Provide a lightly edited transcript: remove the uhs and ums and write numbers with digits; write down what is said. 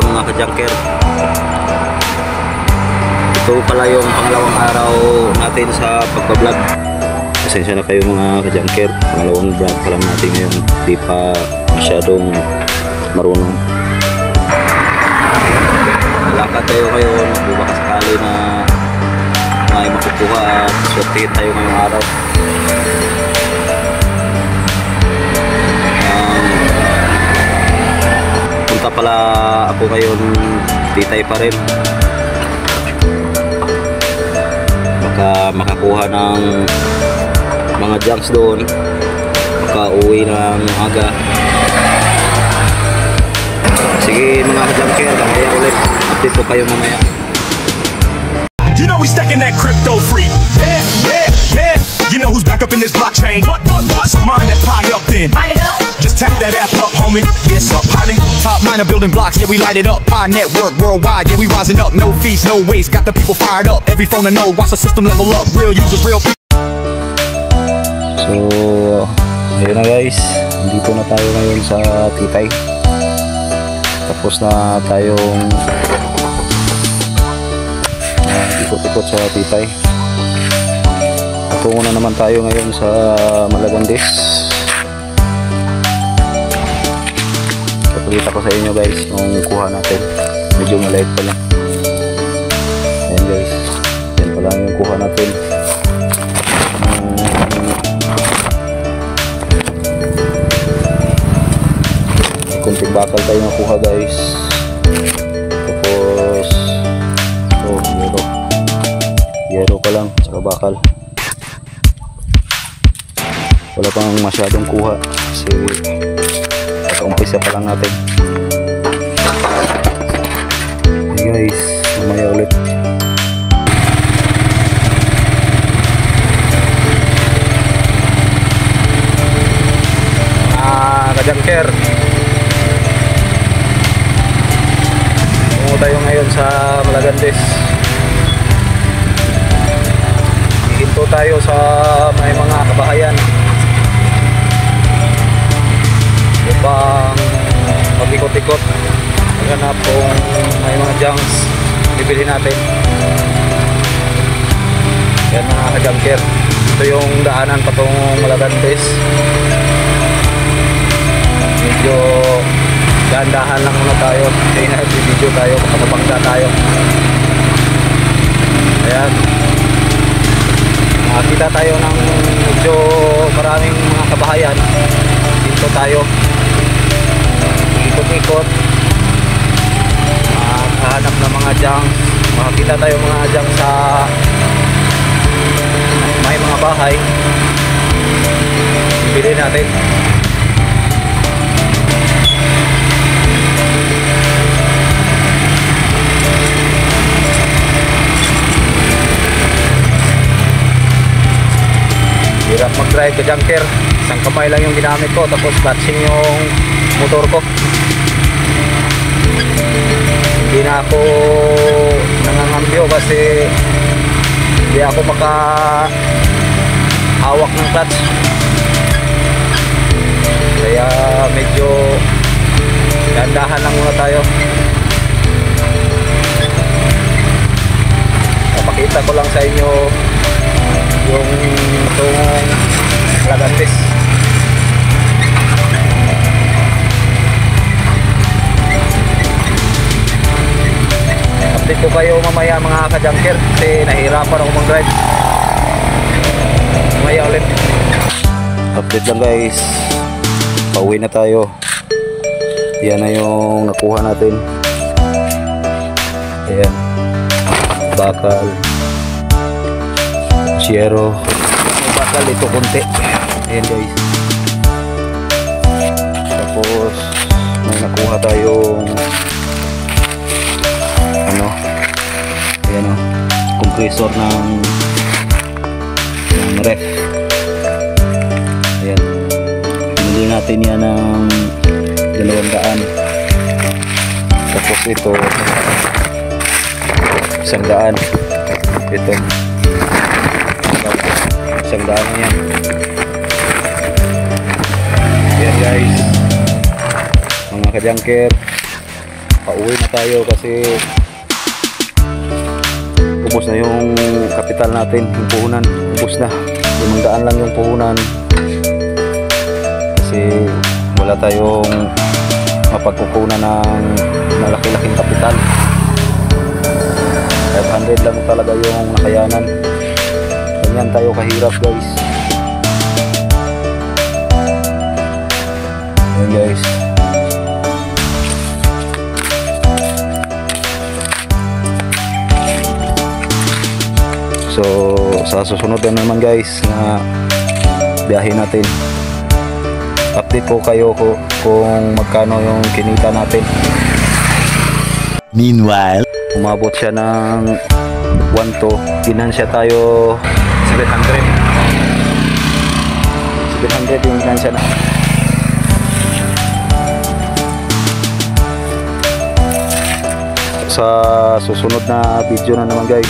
mga ka-junker. Ito pala yung pangalawang araw natin sa pagbablog. Pasensya na kayo mga ka-junker, pangalawang vlog pa lang natin ngayon, di pa masyadong marunong. Lakad tayo ngayon, baka sakali na may makukuha at swertihin tayo ngayong araw. Punta pala ako ngayon, titay pa rin. Baka makakuha ng mga junks doon, baka uwi ng aga. Sige mga ka-junker, kaya ulit update ko kayo mamaya. You know we stacking that crypto free. Yeah, yeah, yeah. You know who's back up in this blockchain. So mine that pie up then. Just tap that app up, homie. It's up, honey. Top miner building blocks, yeah we light it up. Pi network worldwide, yeah we rising up. No fees, no waste, got the people fired up. Every phone I know, watch the system level up. Real users, real people. So, ayun na guys, dito na tayo ngayon sa Titay. Tapos na tayong ikot-ikot sa Titay. Patungo na naman tayo ngayon sa Malagandis. Papakita ko sa inyo guys yung kuha natin. Medyo maliit pa lang. Ayan guys, yan pa lang yung kuha natin. Kunting bakal tayo nakuha guys. Tapos yero pa lang, saka bakal. Wala pang masyadong kuha kasi pagka-umpisa pa lang natin. Okay guys, mamaya ulit. Ka-junker, tungo tayo ngayon sa Malagandis. Hinto tayo sa may mga kabahayan upang mag-ikot-ikot, maghanap kung may mga junks bibili natin. Yan mga ka-junker, ito yung daanan patungong Malagandis. Medyo dahan-dahan lang muna tayo, hindi na video tayo, makapapangga tayo. Ayan, nakakita tayo ng medyo maraming mga kabahayan. Dito tayo ikot-ikot, makahanap ng mga junks. Makakita tayo mga junks sa may mga bahay, bibili natin. Hirap mag-drive ka-junker, isang kamay lang yung ginamit ko, tapos clutching yung motor ko. Hindi na ako nangangambyo kasi hindi ako makahawak ng clutch, kaya medyo dahan-dahan lang muna tayo. Papakita ko lang sa inyo yung tungong Malagandis. Update ko kayo mamaya mga ka-junker kasi nahihirapan ako mag-drive. Mamaya ulit. Update lang guys, pauwi na tayo. Yan na yung nakuha natin. Ayan, bakal, siyero, bakal ito konti. Ayan guys, tapos may nakuha tayong ano, ayan o, compressor ng ref. Ayan, pinili natin yan ng 200. Tapos ito 100. Ito 100 na yan. Ayan guys, mga ka-junker, pauwi na tayo kasi ubos na yung kapital natin, yung puhunan, ubos na. 500 lang yung puhunan kasi wala tayong mapagkukunan ng malaki-laking kapital. 500 lang talaga yung nakayanan. Ganyan tayo kahirap, guys. Ayan, guys. So sa susunod na naman, guys, na biyahe natin, update ko kayo kung magkano yung kinita natin. Meanwhile, Umabot siya ng 1 to, ginansya tayo 700 yung ginansya na. Sa susunod na video na naman, guys,